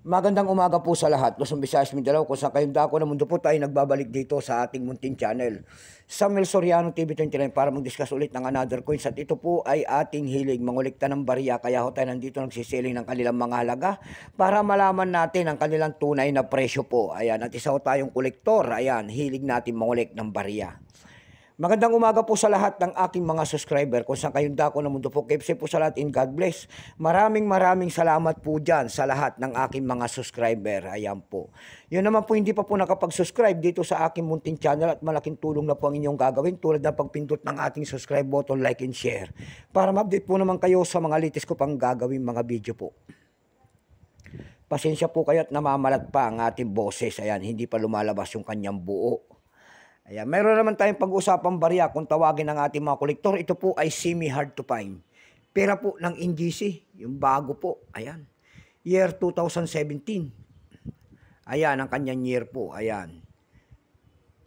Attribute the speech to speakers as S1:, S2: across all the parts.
S1: Magandang umaga po sa lahat. Luzon, Visayas, Mindanao, kung saan kayong dako ng mundo po tayo nagbabalik dito sa ating munting channel. Samuel Soriano TV29 para mag-discuss ulit ng another coins at ito po ay ating hilig mangulikta ng barya. Kaya ho tayo nandito nagsisiling ng kanilang mga halaga para malaman natin ang kanilang tunay na presyo po. Ayan, at isa ho tayong kolektor. Ayan, hilig natin mangulik ng barya. Magandang umaga po sa lahat ng aking mga subscriber. Kung saan kayong dako ng mundo po, keep safe po sa lahat and God bless. Maraming salamat po dyan sa lahat ng aking mga subscriber. Ayan po. Yun naman po, hindi pa po nakapag-subscribe dito sa aking munting channel at malaking tulong na po ang inyong gagawin tulad ng pagpindot ng ating subscribe button, like and share. Para ma-update po naman kayo sa mga latest ko pang gagawin mga video po. Pasensya po kayo at namamalat pa ang ating boses. Ayan, hindi pa lumalabas yung kanyang buo. Ayan, meron naman tayong pag-usapang barya kung tawagin ng ating mga kolektor. Ito po ay semi-hard to find. Pera po ng NGC, yung bago po. Ayan, year 2017. Ayan, ang kanyang year po. Ayan,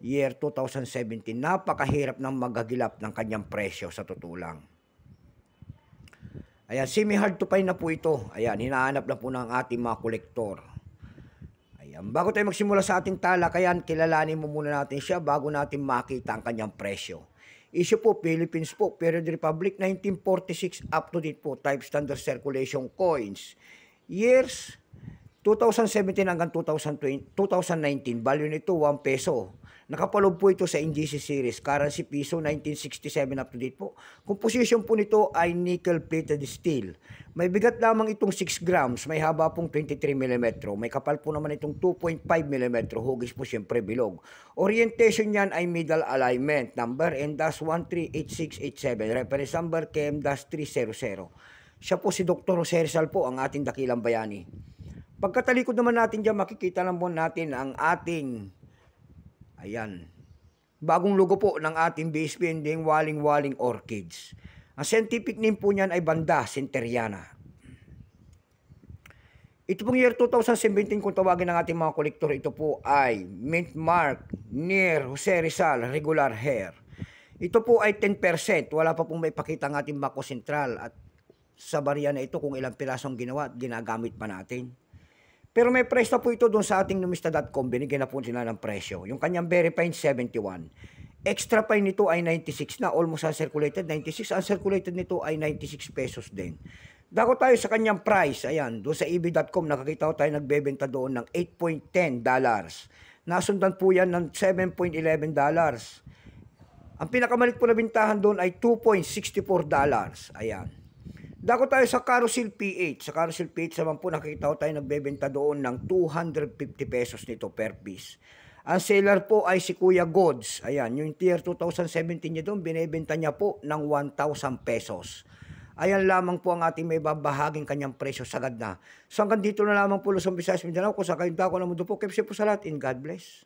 S1: year 2017. Napakahirap ng maghagilap ng kanyang presyo sa totoo lang. Ayan, semi-hard to find na po ito. Ayan, hinahanap na po ng ating mga kolektor. Bago tayo magsimula sa ating talakayan, kilalanin mo muna natin siya bago natin makita ang kanyang presyo. Issue po, Philippines po, Period Republic, 1946, up to date po, type standard circulation coins. Years, 2017 hanggang 2019, value nito 1 peso. Nakapaloob po ito sa NGC series, currency piso, 1967 up to date po. Composition po nito ay nickel-plated steel. May bigat lamang itong 6 grams, may haba pong 23 mm. May kapal po naman itong 2.5 mm, hugis po siyempre bilog. Orientation niyan ay middle alignment, number M-138687, reference number KM-300. Siya po si Dr. Jose Rizal po, ang ating dakilang bayani. Pagkatalikod naman natin dyan, makikita lang po natin ang ating, ayan, bagong logo po ng ating base pending Waling-Waling Orchids. Ang scientific name po niyan ay Banda Centeriana. Ito pong year 2017 kung tawagin ng ating mga kolektor, ito po ay mint mark near Jose Rizal regular hair. Ito po ay 10%. Wala pa pong may pakita ng ating Bako Sentral at sa barya na ito kung ilang pirasong ginawa at ginagamit pa natin. Pero may price na po ito doon sa ating numista.com. Binigyan na po sila ng presyo. Yung kanyang very fine, 71. Extra fine nito ay 96 na. Almost uncirculated, 96. Uncirculated nito ay 96 pesos din. Dako tayo sa kanyang price. Ayan, doon sa eb.com, nakakita ko tayo nagbebenta doon ng $8.10. Nasundan po yan ng $7.11. Ang pinakamalit po na bintahan doon ay $2.64. Ayan. Dako tayo sa Carousel PH. Sa Carousel PH naman po nakikita ko tayo nagbebenta doon ng 250 pesos nito per piece. Ang seller po ay si Kuya Gods. Ayan, yung tier 2017 niya doon, binebenta niya po ng 1,000 pesos. Ayan lamang po ang ating may babahaging kanyang presyo sagad na. So hanggang dito na lamang po Luzon, Visayas, Mindanao. Kung sa kayong dako na mundo po, keep safe po sa lahat and God bless.